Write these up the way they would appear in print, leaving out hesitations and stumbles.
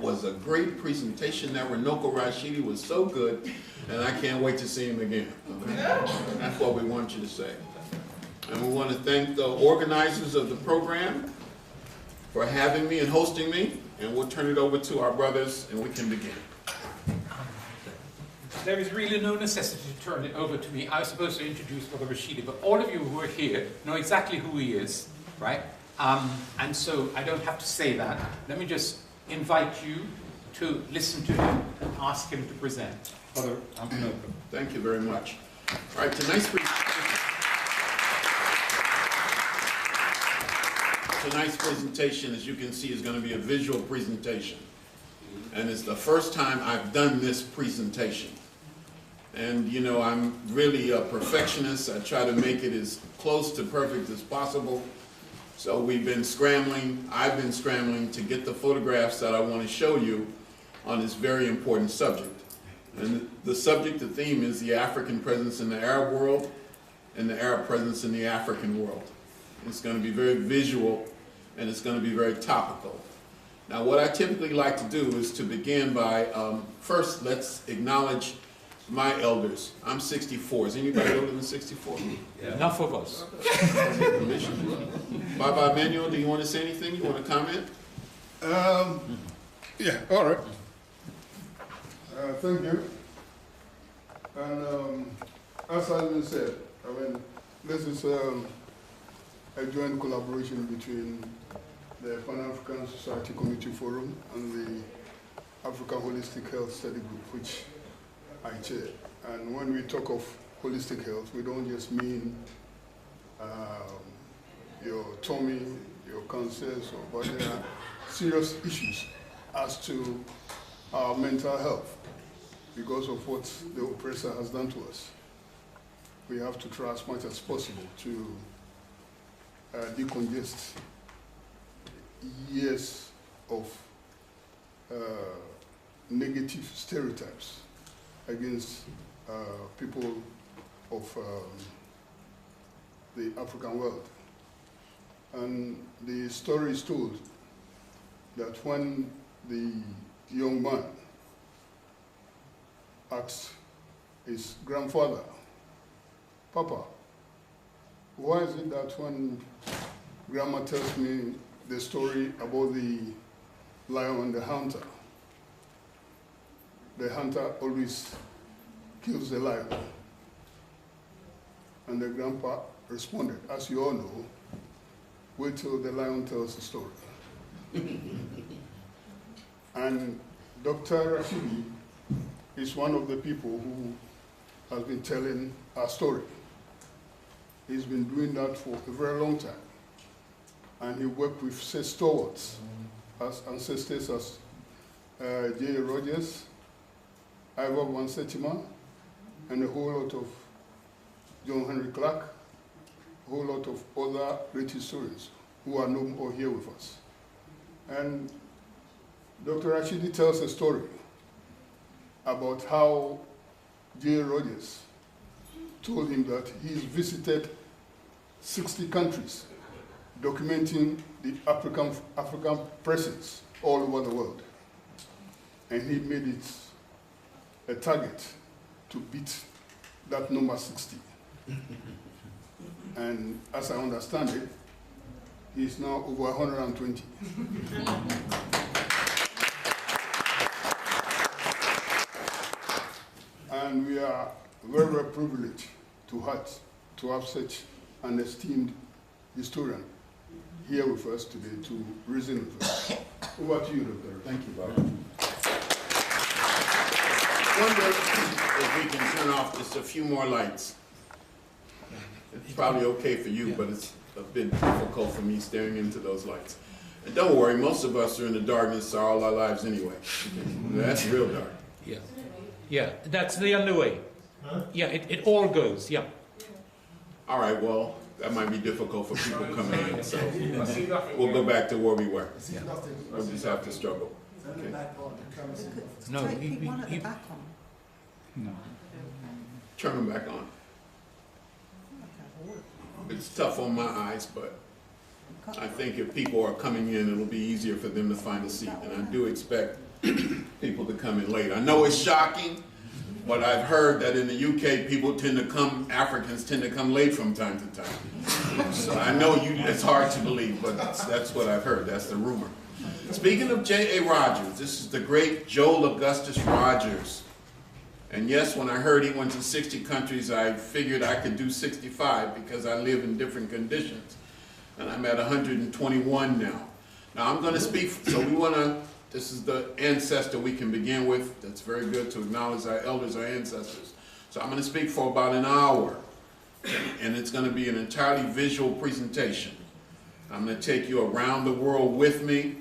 Was a great presentation. That Runoko Rashidi was so good, and I can't wait to see him again. Okay? That's what we want you to say. And we want to thank the organizers of the program for having me and hosting me, and we'll turn it over to our brothers and we can begin. There is really no necessity to turn it over to me. I was supposed to introduce Brother Rashidi, but all of you who are here know exactly who he is, right? And so I don't have to say that. Let me just invite you to listen to him and ask him to present. Brother Runoko. Thank you very much. All right, tonight's presentation, as you can see, is going to be a visual presentation. And it's the first time I've done this presentation. And, you know, I'm really a perfectionist. I try to make it as close to perfect as possible. So we've been scrambling, I've been scrambling to get the photographs that I want to show you on this very important subject. And the subject, the theme is the African presence in the Arab world and the Arab presence in the African world. It's going to be very visual and it's going to be very topical. Now what I typically like to do is to begin by, first let's acknowledge my elders. I'm 64. Is anybody older than 64? Yeah. Enough of us. Baba Emmanuel, do you want to say anything? You want to comment? Yeah, all right. Thank you. And as has been said, I mean, this is a joint collaboration between the Pan-African Society Community Forum and the African Holistic Health Study Group, which I chair. And when we talk of holistic health, we don't just mean your tummy, your cancers, but there are serious issues as to our mental health because of what the oppressor has done to us. We have to try as much as possible to decongest years of negative stereotypes against people of the African world. And the story is told that when the young man asked his grandfather, "Papa, why is it that when Grandma tells me the story about the lion and the hunter always kills the lion?" And the grandpa responded, "As you all know, wait till the lion tells the story." And Dr. Rashidi is one of the people who has been telling our story. He's been doing that for a very long time. And he worked with such stalwarts as ancestors as J. Rogers, Ivor Van Setima, and a whole lot of John Henry Clark, a whole lot of other great historians who are no more here with us. And Dr. Rashidi tells a story about how J. Rogers told him that he's visited 60 countries documenting the African presence all over the world. And he made it a target to beat that number 60. And as I understand it, he's now over 120. And we are very, very privileged to have such an esteemed historian here with us today to reason with us. Over to you, Doctor. Thank you, Bob. I wonder if we can turn off just a few more lights. It's probably okay for you, but it's a bit difficult for me staring into those lights. And don't worry, most of us are in the darkness all our lives anyway. That's real dark. Yeah. Yeah, that's the underway. Huh? Yeah, it all goes, yeah. All right, well, that might be difficult for people coming in, so we'll go back to where we were. Yeah. We'll just have to struggle. Okay. No, one at the back on. No. Turn them back on. It's tough on my eyes, but I think if people are coming in, it'll be easier for them to find a seat. And I do expect people to come in late. I know it's shocking, but I've heard that in the UK, Africans tend to come late from time to time. So I know it's hard to believe, but that's what I've heard. That's the rumor. Speaking of J.A. Rogers, this is the great Joel Augustus Rogers. And yes, when I heard he went to 60 countries, I figured I could do 65 because I live in different conditions. And I'm at 121 now. Now I'm going to speak, so this is the ancestor we can begin with. That's very good to acknowledge our elders, our ancestors. So I'm going to speak for about an hour. And it's going to be an entirely visual presentation. I'm going to take you around the world with me.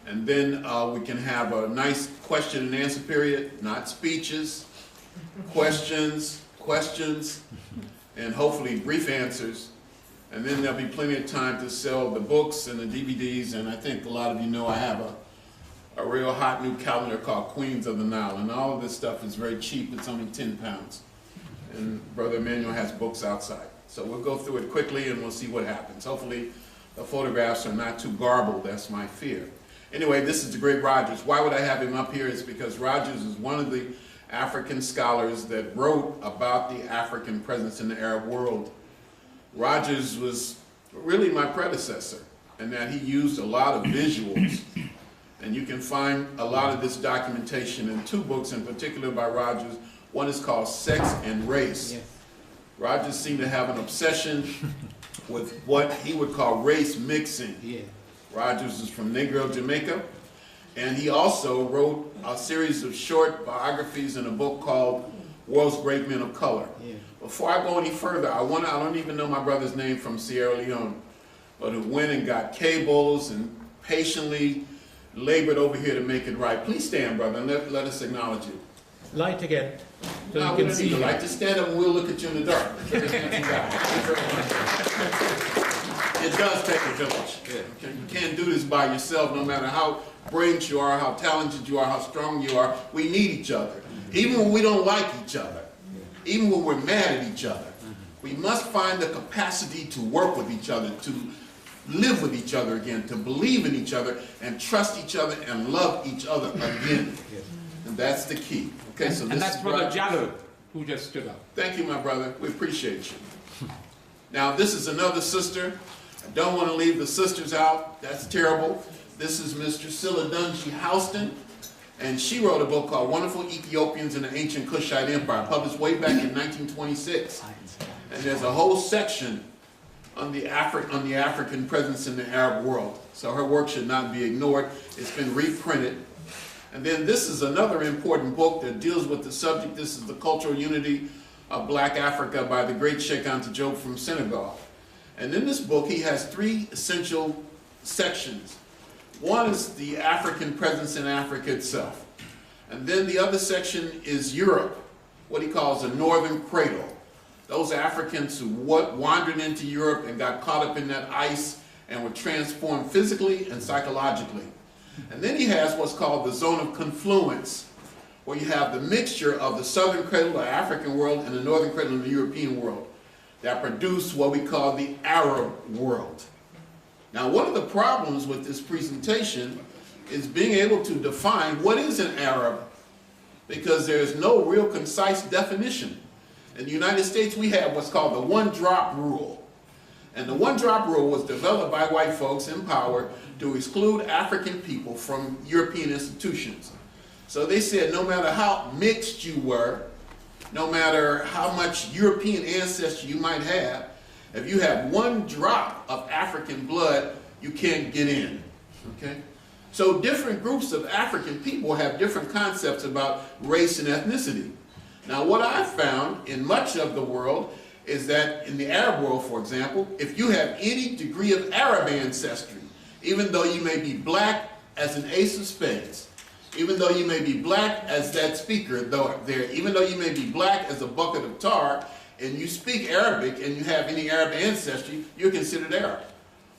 And then we can have a nice question and answer period, not speeches, questions, and hopefully brief answers. And then there'll be plenty of time to sell the books and the DVDs. And I think a lot of you know I have a real hot new calendar called Queens of the Nile. And all of this stuff is very cheap. It's only 10 pounds. And Brother Emmanuel has books outside. So we'll go through it quickly and we'll see what happens. Hopefully the photographs are not too garbled. That's my fear. Anyway, this is the great Rogers. Why would I have him up here? It's because Rogers is one of the African scholars that wrote about the African presence in the Arab world. Rogers was really my predecessor in that he used a lot of visuals. And you can find a lot of this documentation in two books in particular by Rogers. One is called Sex and Race. Yes. Rogers seemed to have an obsession with what he would call race mixing. Yeah. Rogers is from Negro, Jamaica, and he also wrote a series of short biographies in a book called World's Great Men of Color. Yeah. Before I go any further, I don't even know my brother's name from Sierra Leone, but who went and got cables and patiently labored over here to make it right. Please stand, brother, and let us acknowledge you. Light again, so no, you can see. Light. Just stand up and we'll look at you in the dark. It does take a village. Okay? You can't do this by yourself, no matter how brilliant you are, how talented you are, how strong you are. We need each other. Even when we don't like each other, even when we're mad at each other, we must find the capacity to work with each other, to live with each other again, to believe in each other, and trust each other, and love each other again. And that's the key. Okay, so and that's Brother Jallo, who just stood up. Thank you, my brother. We appreciate you. Now, this is another sister. I don't want to leave the sisters out. That's terrible. This is Mr. Siladunji Houston, and she wrote a book called Wonderful Ethiopians in the Ancient Kushite Empire, published way back in 1926. And there's a whole section on the African presence in the Arab world. So her work should not be ignored. It's been reprinted. And then this is another important book that deals with the subject. This is The Cultural Unity of Black Africa by the great Sheikh Anta Diop from Senegal. And in this book, he has three essential sections. One is the African presence in Africa itself. And then the other section is Europe, what he calls the Northern Cradle. Those Africans who wandered into Europe and got caught up in that ice and were transformed physically and psychologically. And then he has what's called the zone of confluence, where you have the mixture of the Southern Cradle, the African world, and the Northern Cradle, the European world, that produce what we call the Arab world. Now, one of the problems with this presentation is being able to define what is an Arab, because there is no real concise definition. In the United States, we have what's called the one-drop rule. And the one-drop rule was developed by white folks in power to exclude African people from European institutions. So they said no matter how mixed you were, no matter how much European ancestry you might have, if you have one drop of African blood, you can't get in. Okay? So different groups of African people have different concepts about race and ethnicity. Now, what I've found in much of the world is that in the Arab world, for example, if you have any degree of Arab ancestry, even though you may be black as an ace of spades, even though you may be black as that speaker, even though you may be black as a bucket of tar, and you speak Arabic and you have any Arab ancestry, you're considered Arab,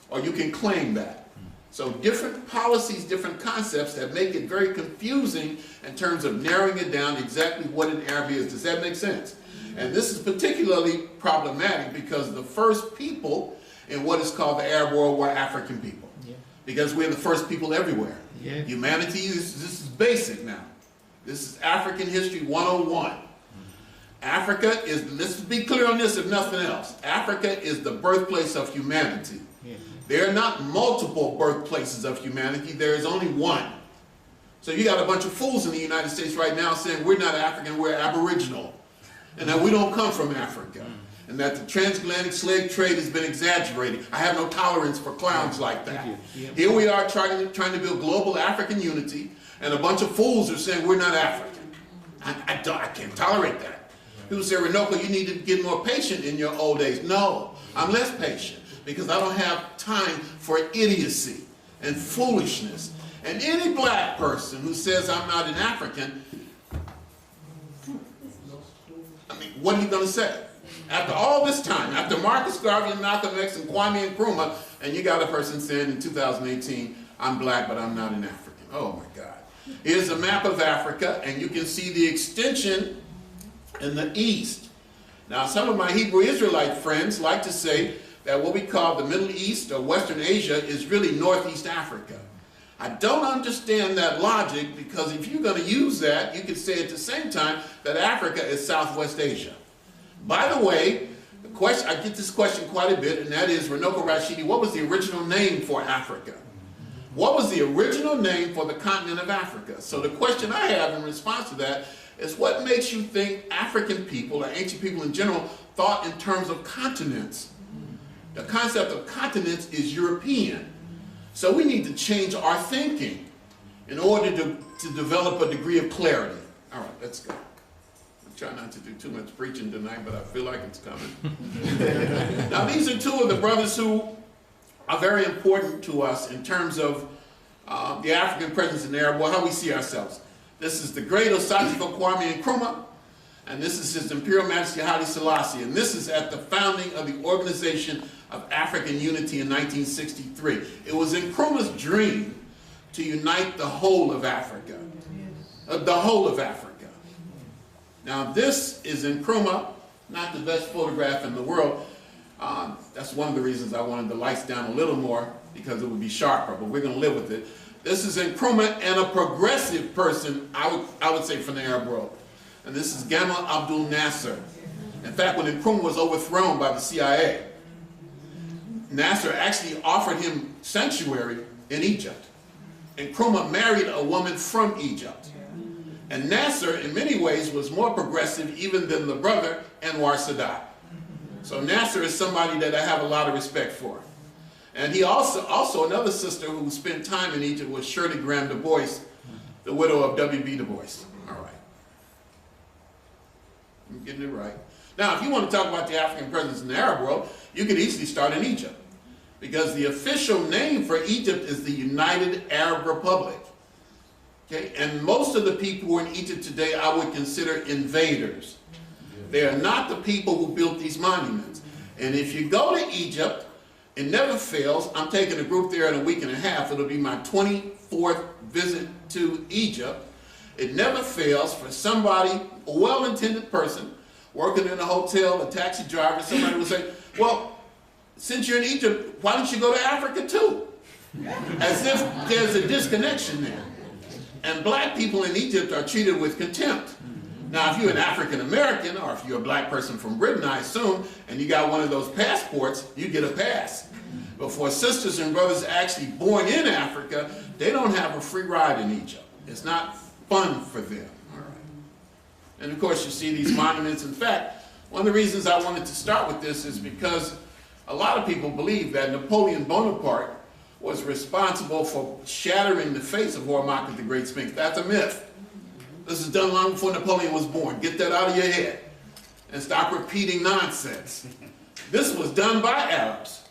or you can claim that. So different policies, different concepts that make it very confusing in terms of narrowing it down exactly what an Arab is. Does that make sense? And this is particularly problematic because the first people in what is called the Arab world were African people. Yeah. Because we're the first people everywhere. Yeah. Humanity, this is basic now. This is African History 101. Africa is, let's be clear on this if nothing else, Africa is the birthplace of humanity. Yeah. There are not multiple birthplaces of humanity, there is only one. So you got a bunch of fools in the United States right now saying we're not African, we're Aboriginal, and that we don't come from Africa, and that the transatlantic slave trade has been exaggerated. I have no tolerance for clowns like that. Thank you. Yeah. Here we are trying to build global African unity, and a bunch of fools are saying we're not African. I can't tolerate that. People say, Runoko, you need to get more patient in your old age. No, I'm less patient because I don't have time for idiocy and foolishness. And any black person who says I'm not an African, I mean, what are you going to say? After all this time, after Marcus Garvey and Malcolm X and Kwame Nkrumah, and you got a person saying in 2018, I'm black, but I'm not an African. Oh my God. Here's a map of Africa, and you can see the extension in the east. Now, some of my Hebrew Israelite friends like to say that what we call the Middle East or Western Asia is really Northeast Africa. I don't understand that logic, because if you're going to use that, you could say at the same time that Africa is Southwest Asia. By the way, the question, I get this question quite a bit, and that is, Runoko Rashidi, what was the original name for Africa? What was the original name for the continent of Africa? So the question I have in response to that is, what makes you think African people, or ancient people in general, thought in terms of continents? The concept of continents is European. So we need to change our thinking in order to develop a degree of clarity. All right, let's go. I'm trying not to do too much preaching tonight, but I feel like it's coming. Now, these are two of the brothers who are very important to us in terms of the African presence in the Arab world, how we see ourselves. This is the great Osachifo Kwame Nkrumah, and this is His Imperial Majesty Haile Selassie, and this is at the founding of the Organization of African Unity in 1963. It was Nkrumah's dream to unite the whole of Africa. The whole of Africa. Now this is Nkrumah, not the best photograph in the world. That's one of the reasons I wanted the lights down a little more, because it would be sharper, but we're going to live with it. This is Nkrumah and a progressive person, I would say, from the Arab world. And this is Gamal Abdel Nasser. In fact, when Nkrumah was overthrown by the CIA, Nasser actually offered him sanctuary in Egypt. Nkrumah married a woman from Egypt. And Nasser, in many ways, was more progressive even than the brother, Anwar Sadat. So Nasser is somebody that I have a lot of respect for. And he also another sister who spent time in Egypt was Shirley Graham Du Bois, the widow of W.B. Du Bois. All right. I'm getting it right. Now, if you want to talk about the African presence in the Arab world, you could easily start in Egypt, because the official name for Egypt is the United Arab Republic. Okay? And most of the people who are in Egypt today I would consider invaders. They are not the people who built these monuments. And if you go to Egypt, it never fails. I'm taking a group there in a week and a half. It'll be my 24th visit to Egypt. It never fails for somebody, a well-intended person, working in a hotel, a taxi driver, somebody will say, well, since you're in Egypt, why don't you go to Africa too? As if there's a disconnection there. And black people in Egypt are treated with contempt. Now, if you're an African American, or if you're a black person from Britain, I assume, and you got one of those passports, you get a pass. But for sisters and brothers actually born in Africa, they don't have a free ride in Egypt. It's not fun for them. All right. And of course, you see these monuments. In fact, one of the reasons I wanted to start with this is because a lot of people believe that Napoleon Bonaparte was responsible for shattering the face of Hormaka the Great Sphinx. That's a myth. This is done long before Napoleon was born. Get that out of your head and stop repeating nonsense. This was done by Arabs,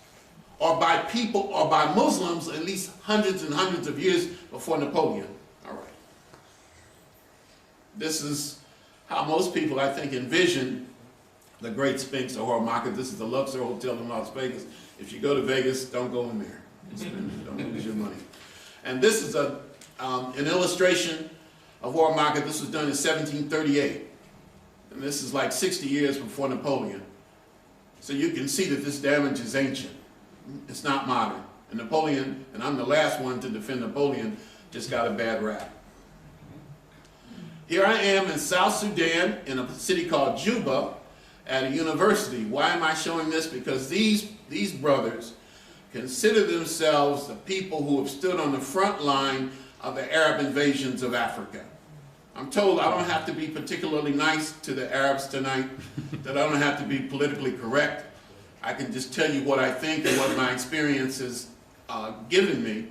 or by people, or by Muslims at least hundreds and hundreds of years before Napoleon. All right. This is how most people, I think, envision the Great Sphinx or Hormaka. This is the Luxor Hotel in Las Vegas. If you go to Vegas, don't go in there. Don't lose your money. And this is an illustration of Hormaka. This was done in 1738. And this is like 60 years before Napoleon. So you can see that this damage is ancient. It's not modern. And Napoleon, and I'm the last one to defend Napoleon, just got a bad rap. Here I am in South Sudan in a city called Juba at a university. Why am I showing this? Because these brothers consider themselves the people who have stood on the front line of the Arab invasions of Africa. I'm told I don't have to be particularly nice to the Arabs tonight, that I don't have to be politically correct. I can just tell you what I think and what my experience has given me.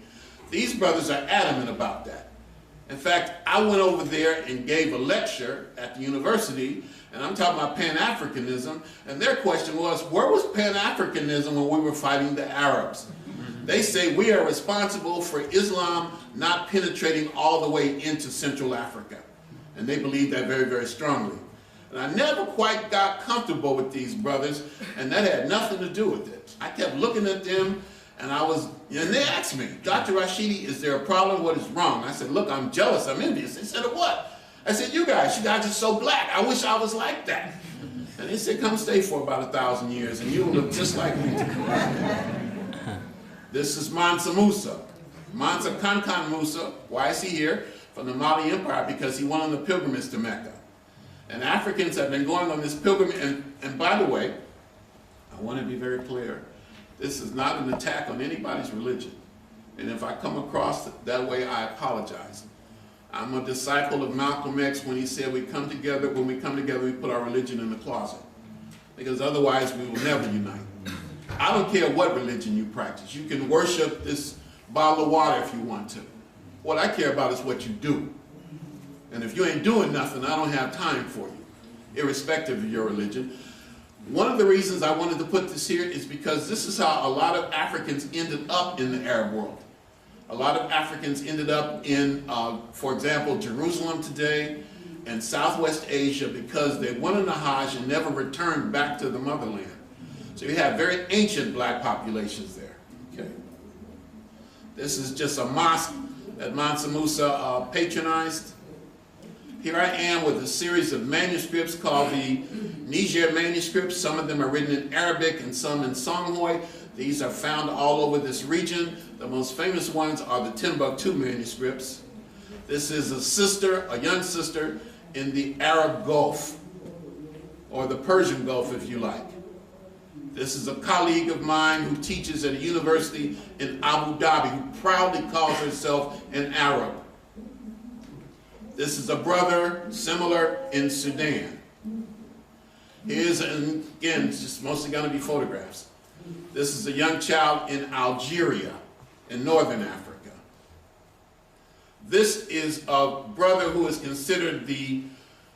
These brothers are adamant about that. In fact, I went over there and gave a lecture at the university, and I'm talking about Pan-Africanism, and their question was, where was Pan-Africanism when we were fighting the Arabs? They say we are responsible for Islam not penetrating all the way into Central Africa. And they believe that very, very strongly. And I never quite got comfortable with these brothers, and that had nothing to do with it. I kept looking at them, and they asked me, Dr. Rashidi, is there a problem? What is wrong? I said, look, I'm jealous, I'm envious. They said, of what? I said, you guys are so black. I wish I was like that. And they said, come stay for about 1,000 years, and you'll look just like me. This is Mansa Musa. Mansa Kankan Musa. Why is he here? From the Mali Empire, because he went on the pilgrimage to Mecca. And Africans have been going on this pilgrimage, and by the way, I want to be very clear, this is not an attack on anybody's religion. And if I come across that way, I apologize. I'm a disciple of Malcolm X when he said when we come together, we put our religion in the closet. Because otherwise we will never unite. I don't care what religion you practice. You can worship this bottle of water if you want to. What I care about is what you do. And if you ain't doing nothing, I don't have time for you, irrespective of your religion. One of the reasons I wanted to put this here is because this is how a lot of Africans ended up in the Arab world. A lot of Africans ended up in, for example, Jerusalem today and Southwest Asia because they went on the Hajj and never returned back to the motherland. So you have very ancient black populations there. Okay. This is just a mosque that Mansa Musa patronized. Here I am with a series of manuscripts called the Niger manuscripts. Some of them are written in Arabic and some in Songhai. These are found all over this region. The most famous ones are the Timbuktu manuscripts. This is a young sister in the Arab Gulf, or the Persian Gulf if you like. This is a colleague of mine who teaches at a university in Abu Dhabi who proudly calls herself an Arab. This is a brother similar in Sudan. Here's, and again, it's just mostly going to be photographs. This is a young child in Algeria, in northern Africa. This is a brother who is considered the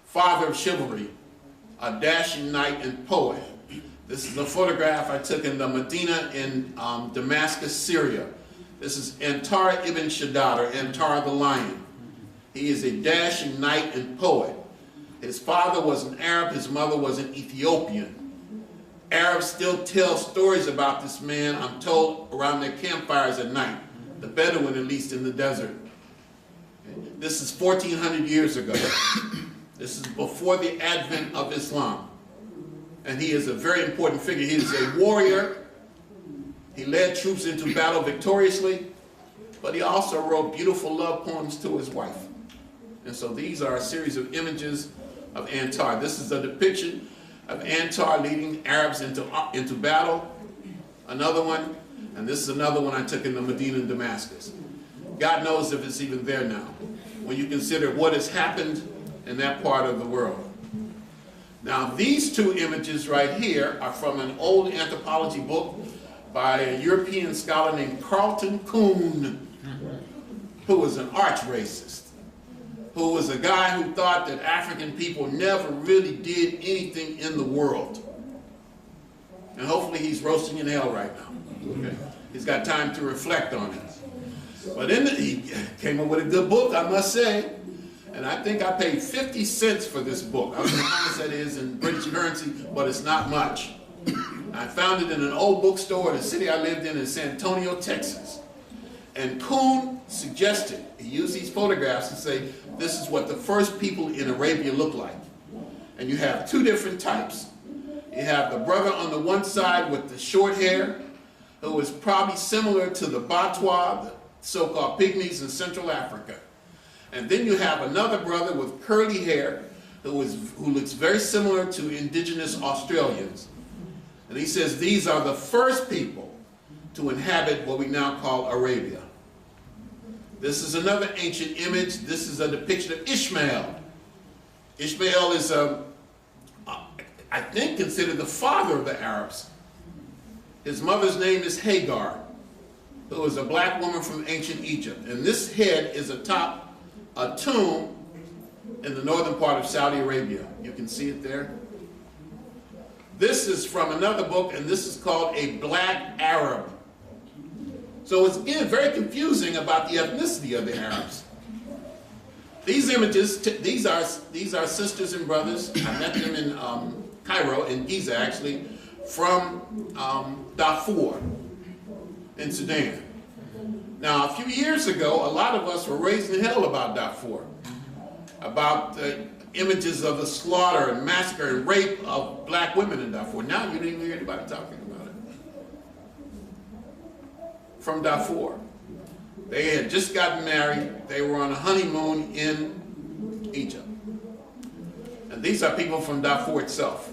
father of chivalry, a dashing knight and poet. This is a photograph I took in the Medina in Damascus, Syria. This is Antar ibn Shaddad, or Antar the Lion. He is a dashing knight and poet. His father was an Arab, his mother was an Ethiopian. Arabs still tell stories about this man, I'm told, around their campfires at night. The Bedouin, at least in the desert. This is 1,400 years ago. This is before the advent of Islam. And he is a very important figure. He is a warrior. He led troops into battle victoriously, but he also wrote beautiful love poems to his wife. And so these are a series of images of Antar. This is a depiction of Antar leading Arabs into battle. Another one, and this is another one I took in the Medina and Damascus. God knows if it's even there now, when you consider what has happened in that part of the world. Now these two images right here are from an old anthropology book by a European scholar named Carlton Kuhn, who was an arch racist, who was a guy who thought that African people never really did anything in the world. And hopefully he's roasting in hell right now. Okay? He's got time to reflect on it. But he came up with a good book, I must say. And I think I paid 50 cents for this book. I don't know how much that is in British currency, but it's not much. I found it in an old bookstore in the city I lived in San Antonio, Texas. And Kuhn suggested, he used these photographs to say, this is what the first people in Arabia look like. And you have two different types. You have the brother on the one side with the short hair, who is probably similar to the Batwa, so-called pygmies in Central Africa. And then you have another brother with curly hair who looks very similar to indigenous Australians. And he says these are the first people to inhabit what we now call Arabia. This is another ancient image. This is a depiction of Ishmael. Ishmael is, I think, considered the father of the Arabs. His mother's name is Hagar, who is a black woman from ancient Egypt. And this head is atop a tomb in the northern part of Saudi Arabia. You can see it there. This is from another book, and this is called A Black Arab. So it's, again, very confusing about the ethnicity of the Arabs. These images, these are sisters and brothers. I met them in Cairo, in Giza actually, from Darfur in Sudan. Now, a few years ago, a lot of us were raising hell about Darfur, about images of the slaughter and massacre and rape of black women in Darfur. Now you don't even hear anybody talking about it. From Darfur. They had just gotten married. They were on a honeymoon in Egypt. And these are people from Darfur itself.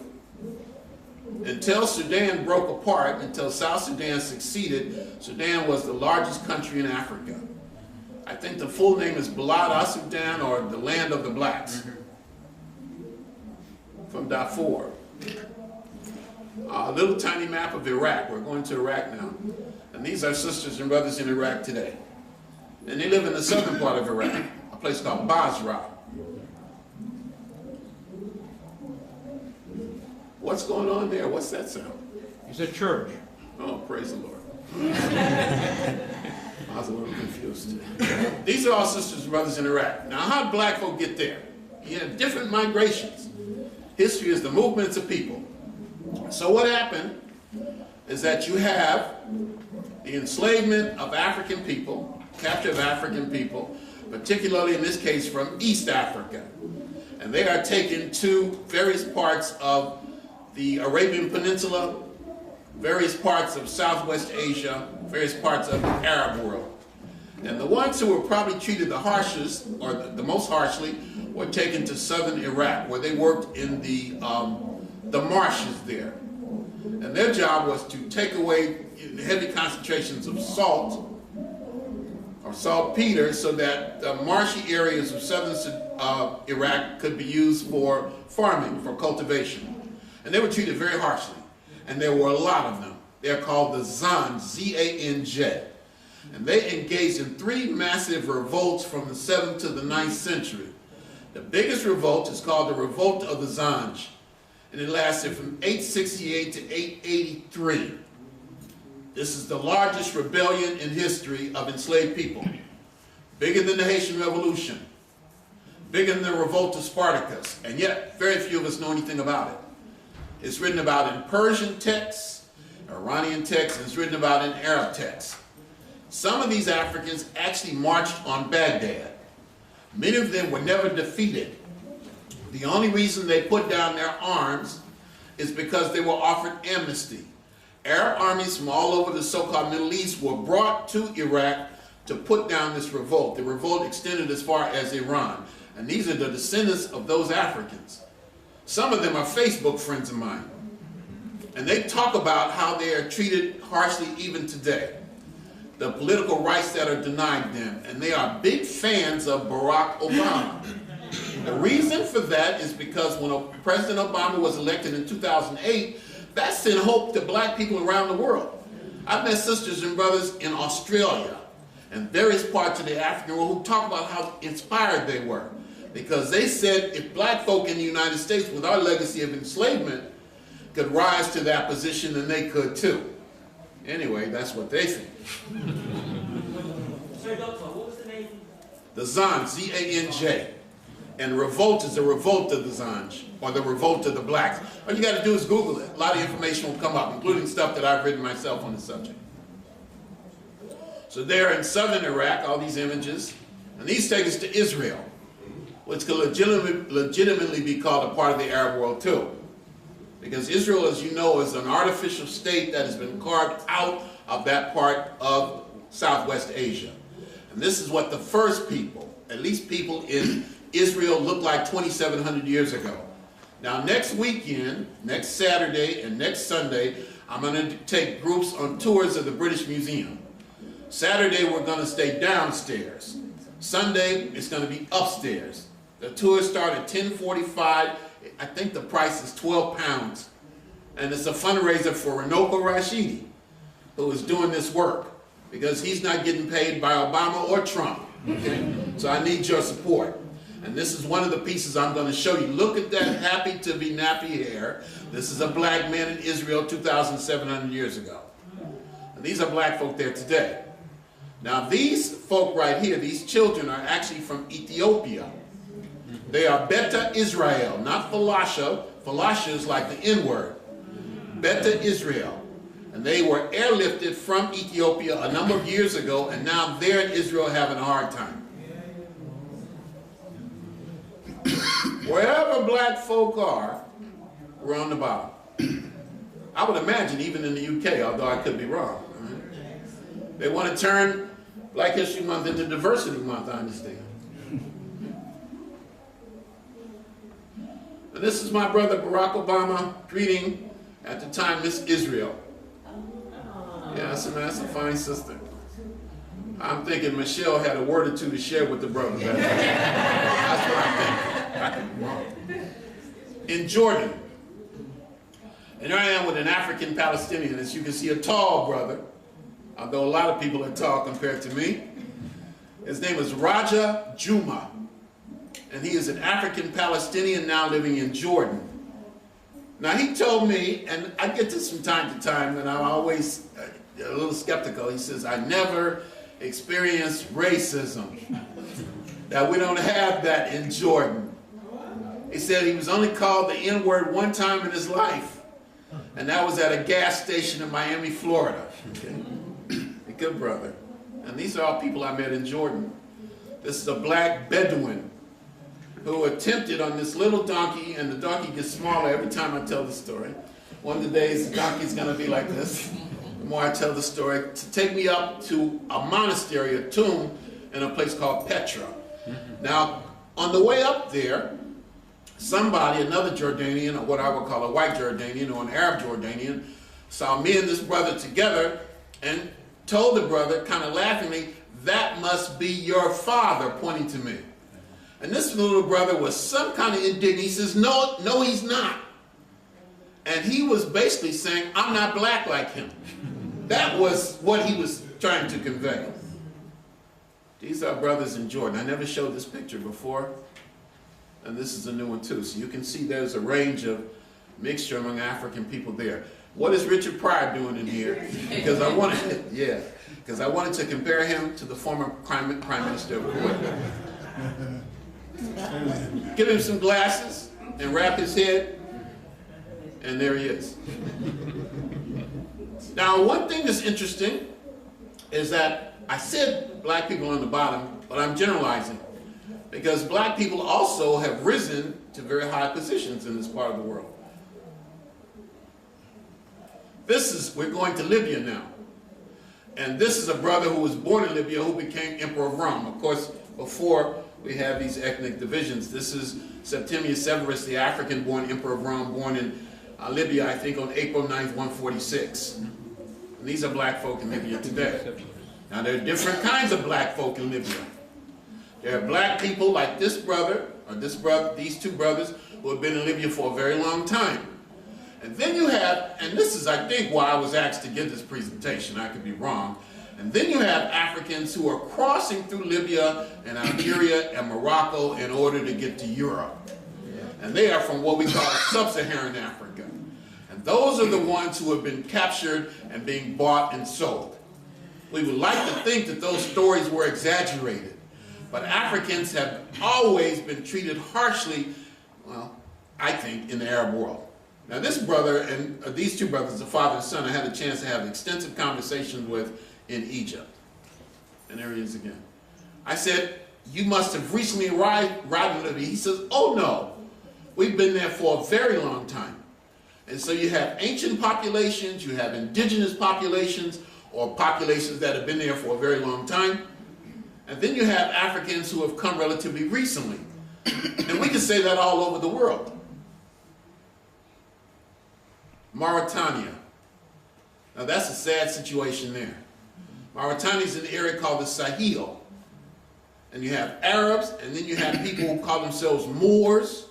Until Sudan broke apart, until South Sudan succeeded, Sudan was the largest country in Africa. I think the full name is Balad Sudan, or the land of the blacks. From Darfur. A little tiny map of Iraq. We're going to Iraq now. And these are sisters and brothers in Iraq today. And they live in the southern part of Iraq, a place called Basra. What's going on there? What's that sound? It's a church. Oh, praise the Lord. I was a little confused. These are all sisters and brothers in Iraq. Now, how did black folk get there? You have different migrations. History is the movements of people. So what happened is that you have the enslavement of African people, capture of African people, particularly in this case from East Africa. And they are taken to various parts of the Arabian Peninsula, various parts of Southwest Asia, various parts of the Arab world. And the ones who were probably treated the harshest, or the most harshly, were taken to southern Iraq, where they worked in the marshes there. And their job was to take away heavy concentrations of salt, or saltpeter, so that the marshy areas of southern Iraq could be used for farming, for cultivation. And they were treated very harshly. And there were a lot of them. They're called the Zanj, Z-A-N-J. And they engaged in 3 massive revolts from the 7th to the 9th century. The biggest revolt is called the Revolt of the Zanj. And it lasted from 868 to 883. This is the largest rebellion in history of enslaved people. Bigger than the Haitian Revolution. Bigger than the Revolt of Spartacus. And yet, very few of us know anything about it. It's written about in Persian texts, Iranian texts, and it's written about in Arab texts. Some of these Africans actually marched on Baghdad. Many of them were never defeated. The only reason they put down their arms is because they were offered amnesty. Arab armies from all over the so-called Middle East were brought to Iraq to put down this revolt. The revolt extended as far as Iran. And these are the descendants of those Africans. Some of them are Facebook friends of mine. And they talk about how they are treated harshly even today. The political rights that are denied them. And they are big fans of Barack Obama. The reason for that is because when President Obama was elected in 2008, that sent hope to black people around the world. I've met sisters and brothers in Australia and various parts of the African world who talk about how inspired they were. Because they said if black folk in the United States with our legacy of enslavement could rise to that position, then they could too. Anyway, that's what they think. Sorry, Doctor, what was the name? The Zanj, Z-A-N-J. And revolt is the revolt of the Zanj, or the revolt of the blacks. All you got to do is Google it. A lot of information will come up, including stuff that I've written myself on the subject. So there in southern Iraq, all these images, and these take us to Israel, which could legitimately be called a part of the Arab world too. Because Israel, as you know, is an artificial state that has been carved out of that part of Southwest Asia. And this is what the first people, at least people in Israel, looked like 2,700 years ago. Now next weekend, next Saturday and next Sunday, I'm going to take groups on tours of the British Museum. Saturday we're going to stay downstairs. Sunday it's going to be upstairs. The tours start at 10:45. I think the price is £12. And it's a fundraiser for Runoko Rashidi, who is doing this work, because he's not getting paid by Obama or Trump. Okay? So I need your support. And this is one of the pieces I'm going to show you. Look at that happy to be nappy hair. This is a black man in Israel 2,700 years ago. And these are black folk there today. Now these folk right here, these children, are actually from Ethiopia. They are Beta Israel, not Falasha. Falasha is like the N-word. Beta Israel. And they were airlifted from Ethiopia a number of years ago, and now they're in Israel having a hard time. Wherever black folk are, we're on the bottom. I would imagine even in the UK, although I could be wrong. Right? They want to turn Black History Month into Diversity Month, I understand. And this is my brother Barack Obama greeting at the time Miss Israel. Yeah, that's a fine sister. I'm thinking Michelle had a word or two to share with the brother. That's what I'm thinking. I could be wrong. In Jordan, and here I am with an African Palestinian. As you can see, a tall brother, although a lot of people are tall compared to me. His name is Raja Juma, and he is an African Palestinian now living in Jordan. Now he told me, and I get this from time to time, and I'm always a little skeptical. He says, I never experienced racism, that we don't have that in Jordan. He said he was only called the N-word one time in his life, and that was at a gas station in Miami, Florida. Okay? A good brother. And these are all people I met in Jordan. This is a black Bedouin who attempted on this little donkey, and the donkey gets smaller every time I tell the story. One of the days the donkey's going to be like this, the more I tell the story, to take me up to a monastery, a tomb, in a place called Petra. Now, on the way up there, somebody, another Jordanian, or what I would call a white Jordanian or an Arab Jordanian, saw me and this brother together and told the brother, kind of laughingly, that must be your father, pointing to me. And this little brother was some kind of indignant. He says, no, he's not. And he was basically saying, I'm not black like him. That was what he was trying to convey. These are brothers in Jordan. I never showed this picture before. And this is a new one too. So you can see there's a range of mixture among African people there. What is Richard Pryor doing in here? Because I wanted, because I wanted to compare him to the former Prime Minister of Kuwait. Give him some glasses and wrap his head, and there he is. Now, one thing that's interesting is that I said black people on the bottom, but I'm generalizing, because black people also have risen to very high positions in this part of the world. We're going to Libya now. And this is a brother who was born in Libya who became Emperor of Rome. Of course, before we have these ethnic divisions. This is Septimius Severus, the African-born Emperor of Rome, born in Libya, I think, on April 9th, 146. And these are black folk in Libya today. Now, there are different kinds of black folk in Libya. There are black people like this brother, or these two brothers, who have been in Libya for a very long time. And then you have, and this is, I think, why I was asked to give this presentation. I could be wrong. And then you have Africans who are crossing through Libya and Algeria and Morocco in order to get to Europe. And they are from what we call sub-Saharan Africa. And those are the ones who have been captured and being bought and sold. We would like to think that those stories were exaggerated. But Africans have always been treated harshly, well, I think, in the Arab world. Now this brother, and these two brothers, the father and son, I had a chance to have extensive conversations with in Egypt. And there he is again. I said, you must have recently arrived in Libya. He says, oh no, we've been there for a very long time. And so you have ancient populations, you have indigenous populations, or populations that have been there for a very long time. And then you have Africans who have come relatively recently. And we can say that all over the world. Mauritania. Now that's a sad situation there. Mauritania is in the area called the Sahel. And you have Arabs, and then you have people who call themselves Moors,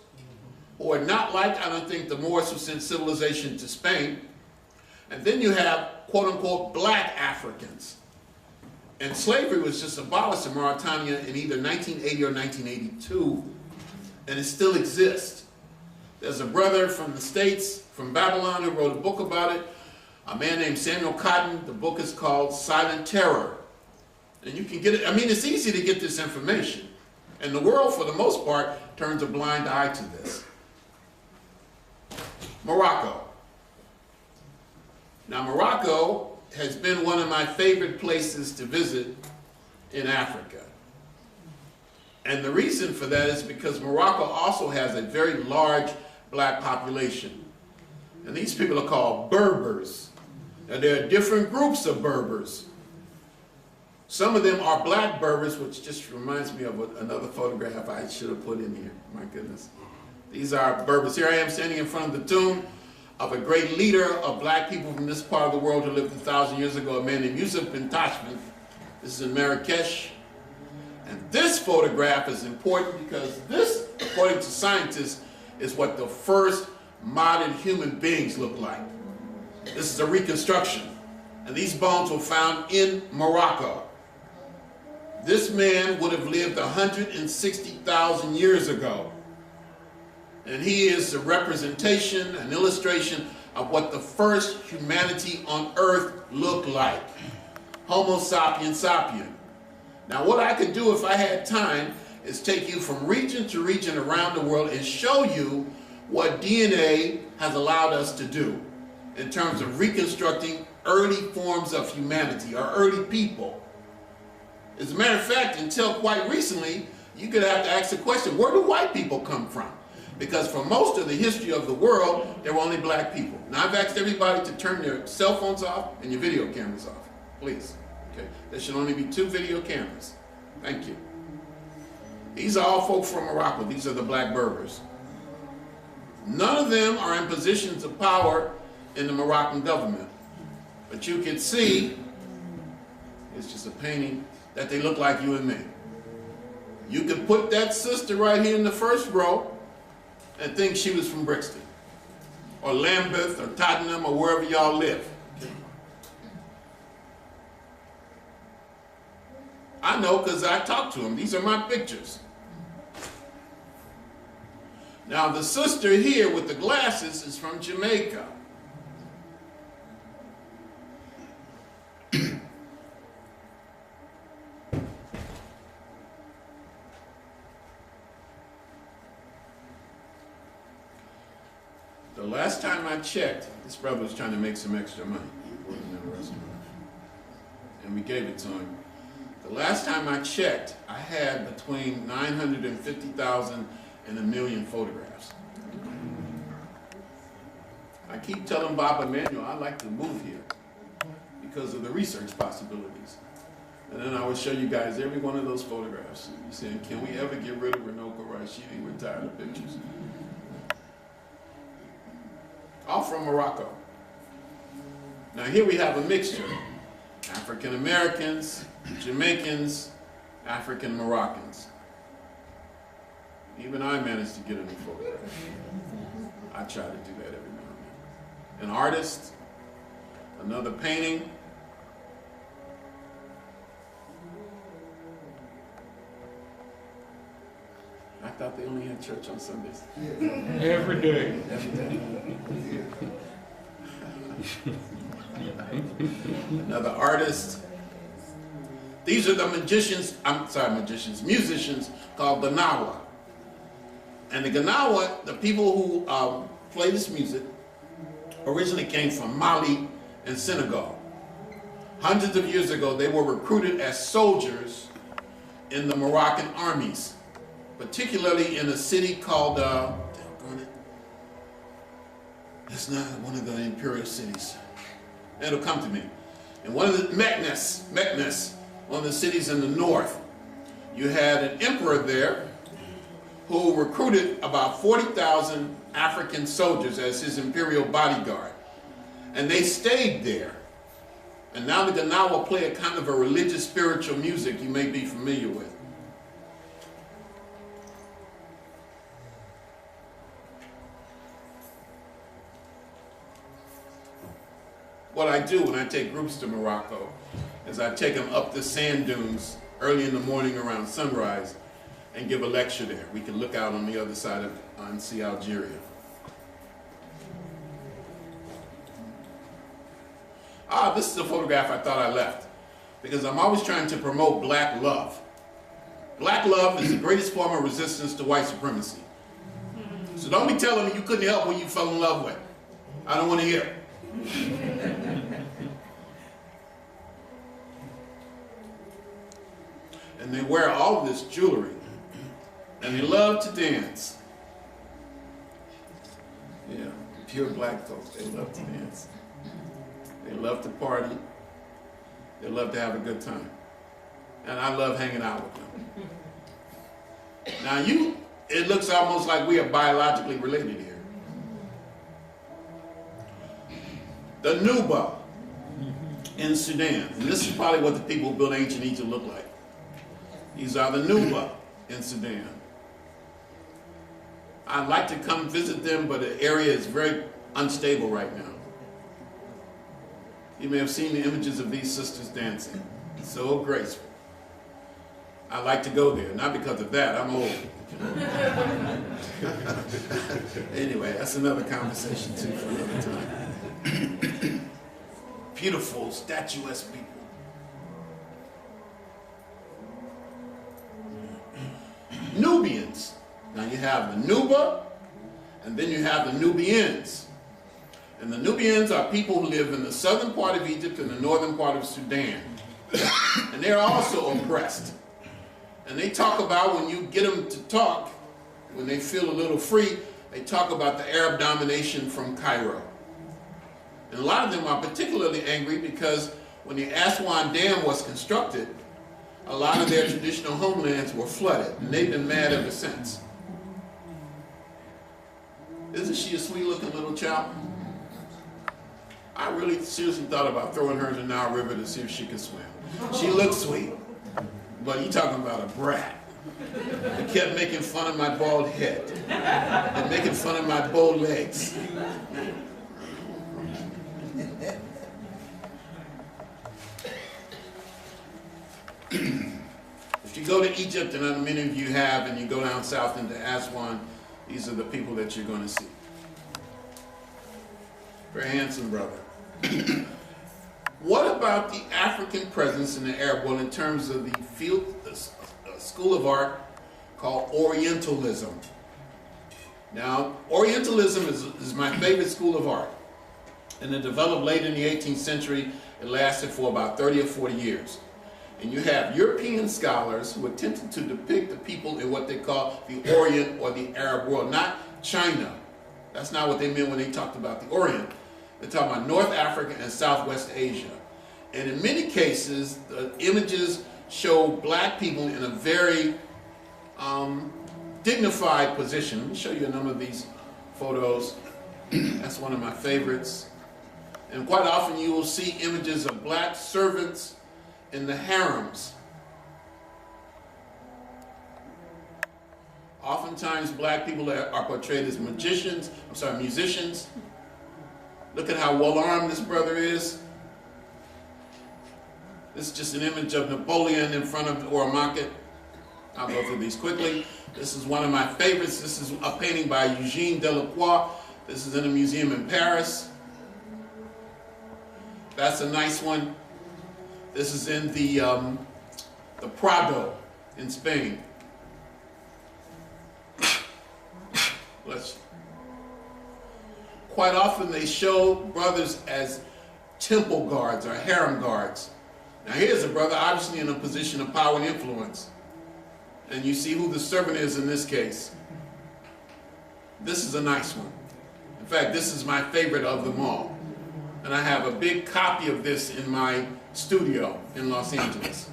who are not like, I don't think, the Moors who sent civilization to Spain. And then you have, quote unquote, black Africans. And slavery was just abolished in Mauritania in either 1980 or 1982, and it still exists. There's a brother from the States, from Babylon, who wrote a book about it, a man named Samuel Cotton. The book is called Silent Terror. And you can get it, I mean, it's easy to get this information. And the world, for the most part, turns a blind eye to this. Morocco. Now, Morocco has been one of my favorite places to visit in Africa. And the reason for that is because Morocco also has a very large black population. And these people are called Berbers. Now, there are different groups of Berbers. Some of them are black Berbers, which just reminds me of another photograph I should have put in here. My goodness. These are Berbers. Here I am standing in front of the tomb of a great leader of black people from this part of the world who lived 1,000 years ago, a man named Yusuf bin Tashfin. This is in Marrakesh. And this photograph is important because this, according to scientists, is what the first modern human beings look like. This is a reconstruction. And these bones were found in Morocco. This man would have lived 160,000 years ago. And he is a representation, an illustration of what the first humanity on earth looked like. Homo sapiens sapien. Now what I could do if I had time is take you from region to region around the world and show you what DNA has allowed us to do in terms of reconstructing early forms of humanity, or early people. As a matter of fact, until quite recently, you could have to ask the question, where do white people come from? Because for most of the history of the world, there were only black people. Now I've asked everybody to turn their cell phones off and your video cameras off, please. Okay? There should only be 2 video cameras. Thank you. These are all folks from Morocco. These are the black Berbers. None of them are in positions of power in the Moroccan government. But you can see, it's just a painting, that they look like you and me. You could put that sister right here in the first row and think she was from Brixton, or Lambeth, or Tottenham, or wherever y'all live. I know because I talked to them. These are my pictures. Now the sister here with the glasses is from Jamaica. The last time I checked, this brother was trying to make some extra money. He wasn't in a restaurant. And we gave it to him. The last time I checked, I had between 950,000 and 1 million photographs. I keep telling Bob Emanuel I'd like to move here because of the research possibilities. And then I will show you guys every one of those photographs. You're saying, can we ever get rid of Runoko Rashidi? We're tired of pictures. All from Morocco. Now here we have a mixture. African Americans, Jamaicans, African Moroccans. Even I managed to get a new photograph. I try to do that every now and then. An artist, another painting. I thought they only had church on Sundays. Every day. Another artist. These are the musicians called Ganawa. And the Ganawa, the people who play this music, originally came from Mali and Senegal. Hundreds of years ago, they were recruited as soldiers in the Moroccan armies, particularly in a city called, it's not one of the imperial cities. It'll come to me. And one of the Meknes, one of the cities in the north. You had an emperor there who recruited about 40,000 African soldiers as his imperial bodyguard. And they stayed there. And now the Ganawa play a kind of a religious spiritual music you may be familiar with. What I do when I take groups to Morocco is I take them up the sand dunes early in the morning around sunrise and give a lecture there. We can look out on the other side and see Algeria. Ah, this is a photograph I thought I left because I'm always trying to promote black love. Black love is the greatest form of resistance to white supremacy. So don't be telling me you couldn't help who you fell in love with. I don't want to hear it. And they wear all this jewelry and they love to dance. Yeah, pure black folks, they love to dance. They love to party. They love to have a good time. And I love hanging out with them. Now it looks almost like we are biologically related here. The Nuba in Sudan. And this is probably what the people who built ancient Egypt look like. These are the Nuba in Sudan. I'd like to come visit them, but the area is very unstable right now. You may have seen the images of these sisters dancing. So graceful. I like to go there, not because of that, I'm old. Anyway, that's another conversation too for another time. Beautiful, statuesque people. Nubians. Now you have the Nuba, and then you have the Nubians. And the Nubians are people who live in the southern part of Egypt and the northern part of Sudan. And they're also oppressed. And they talk about, when you get them to talk, when they feel a little free, they talk about the Arab domination from Cairo. And a lot of them are particularly angry because when the Aswan Dam was constructed, a lot of their traditional homelands were flooded, and they've been mad ever since. Isn't she a sweet-looking little child? I really seriously thought about throwing her in the Nile River to see if she could swim. She looks sweet, but you talking about a brat. They kept making fun of my bald head and making fun of my bow legs. If you go to Egypt, and many of you have, and you go down south into Aswan, these are the people that you're going to see. Very handsome brother. What about the African presence in the Arab world in terms of the field, a school of art called Orientalism? Now, Orientalism is my favorite school of art. And it developed late in the 18th century. It lasted for about 30 or 40 years. And you have European scholars who attempted to depict the people in what they call the Orient or the Arab world, not China. That's not what they meant when they talked about the Orient. They're talking about North Africa and Southwest Asia. And in many cases, the images show black people in a very dignified position. Let me show you a number of these photos. That's one of my favorites. And quite often you will see images of black servants in the harems. Oftentimes black people are portrayed as musicians. Look at how well armed this brother is. This is just an image of Napoleon in front of the Ora Market. I'll go through these quickly. This is one of my favorites. This is a painting by Eugène Delacroix. This is in a museum in Paris. That's a nice one. This is in the Prado in Spain. Bless you. Quite often they show brothers as temple guards or harem guards. Now here's a brother obviously in a position of power and influence. And you see who the servant is in this case. This is a nice one. In fact, this is my favorite of them all. And I have a big copy of this in my studio in Los Angeles.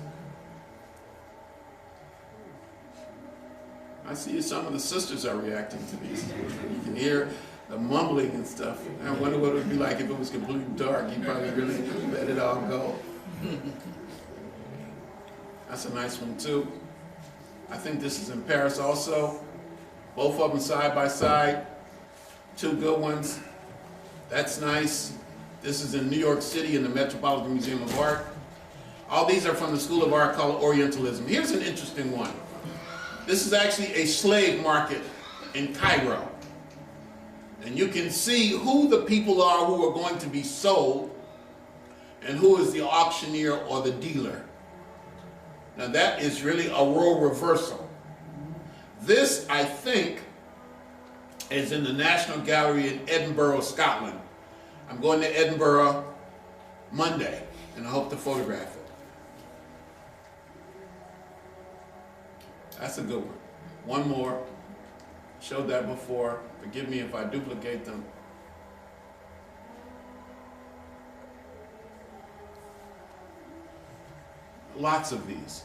I see some of the sisters are reacting to these. You can hear the mumbling and stuff. I wonder what it would be like if it was completely dark. You probably really let it all go. That's a nice one too. I think this is in Paris also. Both of them side by side. Two good ones. That's nice. This is in New York City in the Metropolitan Museum of Art. All these are from the School of Art called Orientalism. Here's an interesting one. This is actually a slave market in Cairo. And you can see who the people are who are going to be sold and who is the auctioneer or the dealer. Now that is really a role reversal. This, I think, is in the National Gallery in Edinburgh, Scotland. I'm going to Edinburgh Monday, and I hope to photograph it. That's a good one. One more. Showed that before. Forgive me if I duplicate them. Lots of these.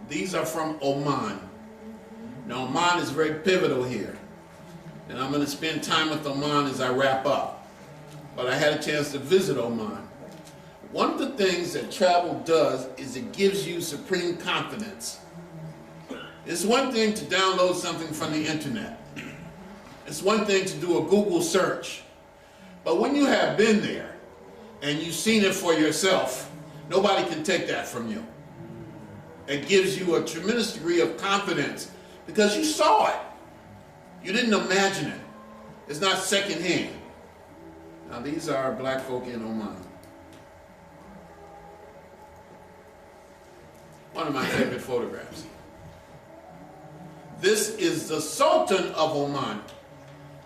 These are from Oman. Now Oman is very pivotal here. And I'm going to spend time with Oman as I wrap up. But I had a chance to visit Oman. One of the things that travel does is it gives you supreme confidence. It's one thing to download something from the internet. It's one thing to do a Google search. But when you have been there and you've seen it for yourself, nobody can take that from you. It gives you a tremendous degree of confidence because you saw it. You didn't imagine it. It's not secondhand. Now these are black folk in Oman. One of my favorite photographs. This is the Sultan of Oman.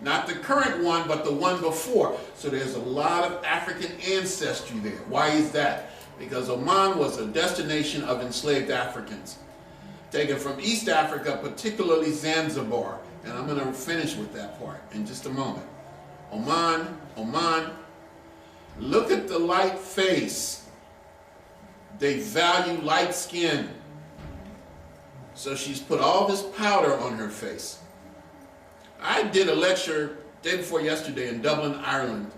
Not the current one, but the one before. So there's a lot of African ancestry there. Why is that? Because Oman was a destination of enslaved Africans, taken from East Africa, particularly Zanzibar. And I'm going to finish with that part in just a moment. Oman, Oman. Look at the light face. They value light skin. So she's put all this powder on her face. I did a lecture day before yesterday in Dublin, Ireland.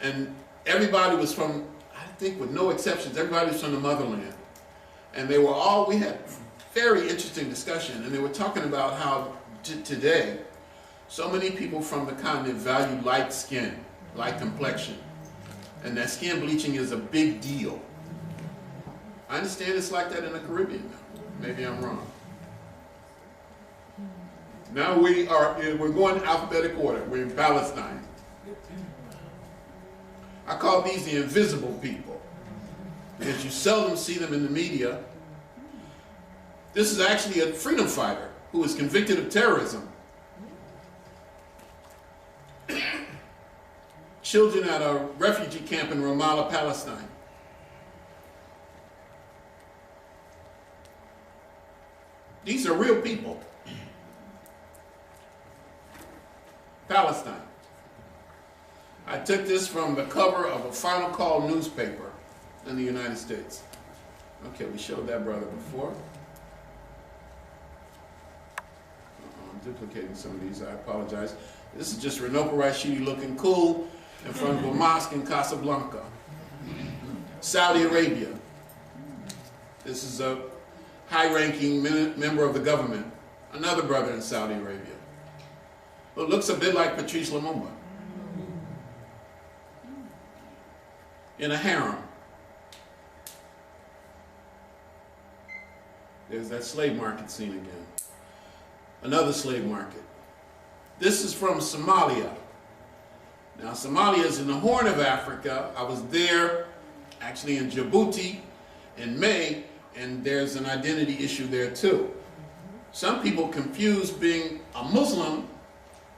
And everybody was from, I think with no exceptions, everybody was from the motherland. And they were all, we had very interesting discussion. And they were talking about how today, so many people from the continent value light skin, light complexion. And that skin bleaching is a big deal. I understand it's like that in the Caribbean now. Maybe I'm wrong. Now we're going in alphabetical order. We're in Palestine. I call these the invisible people because you seldom see them in the media. This is actually a freedom fighter who was convicted of terrorism. Children at a refugee camp in Ramallah, Palestine. These are real people. Palestine. I took this from the cover of a Final Call newspaper in the United States. Okay, we showed that brother before. I'm duplicating some of these, I apologize. This is just Runoko Rashidi looking cool in front of a mosque in Casablanca. Saudi Arabia. This is a high-ranking member of the government, another brother in Saudi Arabia. But looks a bit like Patrice Lumumba. In a harem. There's that slave market scene again. Another slave market. This is from Somalia. Now Somalia is in the Horn of Africa. I was there, actually in Djibouti, in May, and there's an identity issue there too. Some people confuse being a Muslim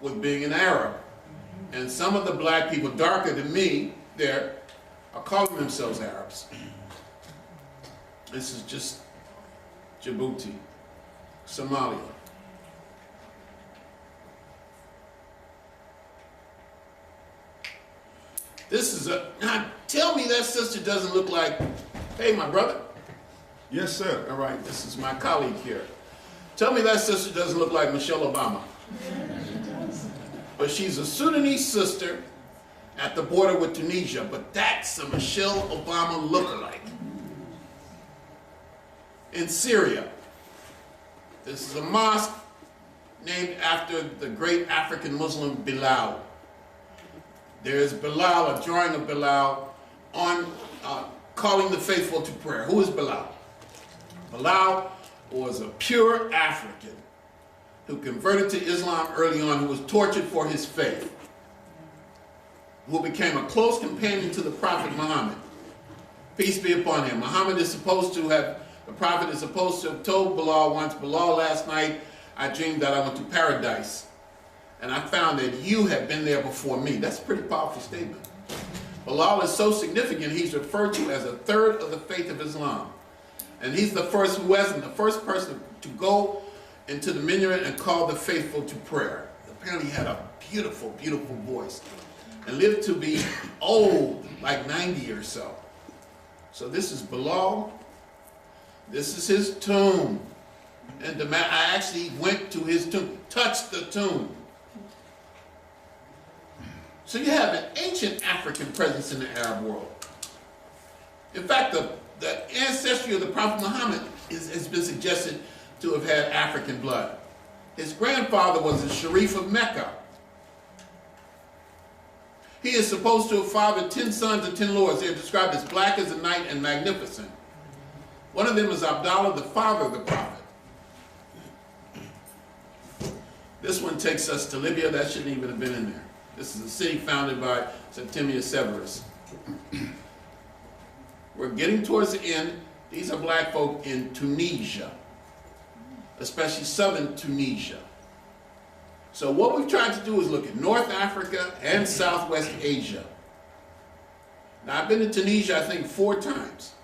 with being an Arab. And some of the black people darker than me there are calling themselves Arabs. This is just Djibouti, Somalia. This is a, now tell me that sister doesn't look like, hey my brother, Yes, sir. All right, this is my colleague here. Tell me that sister doesn't look like Michelle Obama. But she's a Sudanese sister at the border with Tunisia, but that's a Michelle Obama lookalike. In Syria, this is a mosque named after the great African Muslim Bilal. There is Bilal, a drawing of Bilal, on calling the faithful to prayer. Who is Bilal? Bilal was a pure African who converted to Islam early on, who was tortured for his faith, who became a close companion to the Prophet Muhammad. Peace be upon him. Muhammad is supposed to have, the Prophet is supposed to have told Bilal once, Bilal, last night I dreamed that I went to paradise, and I found that you had been there before me. That's a pretty powerful statement. Bilal is so significant, he's referred to as a third of the faith of Islam. And he's the first who wasn't, the first person to go into the minaret and call the faithful to prayer. Apparently he had a beautiful, beautiful voice and lived to be old, like 90 or so. So this is Bilal. This is his tomb. And I actually went to his tomb, touched the tomb. So you have an ancient African presence in the Arab world. In fact, the ancestry of the Prophet Muhammad has been suggested to have had African blood. His grandfather was a Sharif of Mecca. He is supposed to have fathered 10 sons and 10 lords. They are described as black as the night and magnificent. One of them is Abdallah, the father of the Prophet. This one takes us to Libya. That shouldn't even have been in there. This is a city founded by Septimius Severus. We're getting towards the end. These are black folk in Tunisia, especially southern Tunisia. So what we've tried to do is look at North Africa and Southwest Asia. Now, I've been to Tunisia, I think, 4 times.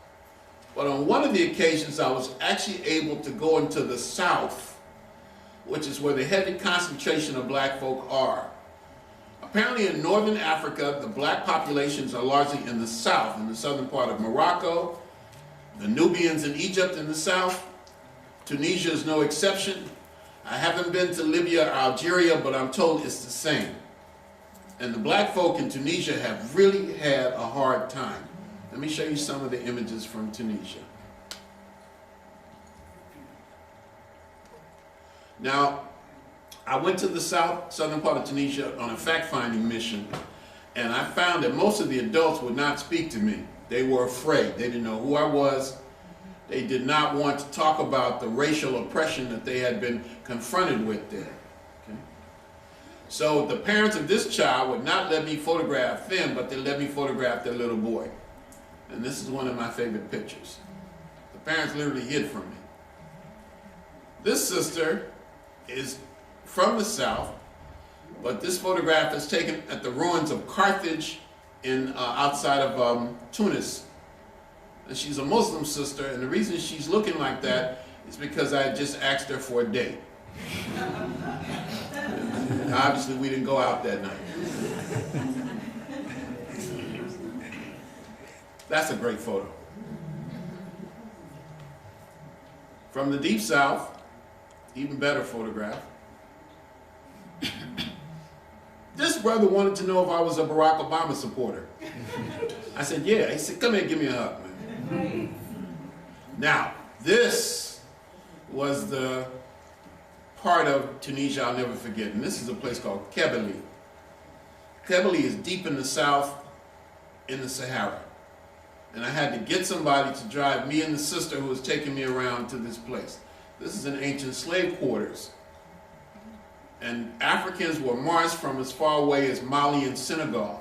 But on one of the occasions, I was actually able to go into the south, which is where the heavy concentration of black folk are. Apparently in northern Africa, the black populations are largely in the south, in the southern part of Morocco, the Nubians in Egypt in the south. Tunisia is no exception. I haven't been to Libya or Algeria, but I'm told it's the same. And the black folk in Tunisia have really had a hard time. Let me show you some of the images from Tunisia. Now, I went to the southern part of Tunisia on a fact-finding mission, and I found that most of the adults would not speak to me. They were afraid. They didn't know who I was. They did not want to talk about the racial oppression that they had been confronted with there. Okay? So the parents of this child would not let me photograph them, but they let me photograph their little boy. And this is one of my favorite pictures. The parents literally hid from me. This sister is from the south, but this photograph is taken at the ruins of Carthage in outside of Tunis. And she's a Muslim sister, and the reason she's looking like that is because I just asked her for a date. And obviously we didn't go out that night. That's a great photo. From the deep south, even better photograph. This brother wanted to know if I was a Barack Obama supporter. I said, yeah. He said, come here, give me a hug, man. Now, this was the part of Tunisia I'll never forget, and this is a place called Kebele. Kebele is deep in the south in the Sahara. And I had to get somebody to drive me and the sister who was taking me around to this place. This is an ancient slave quarters. And Africans were marched from as far away as Mali and Senegal.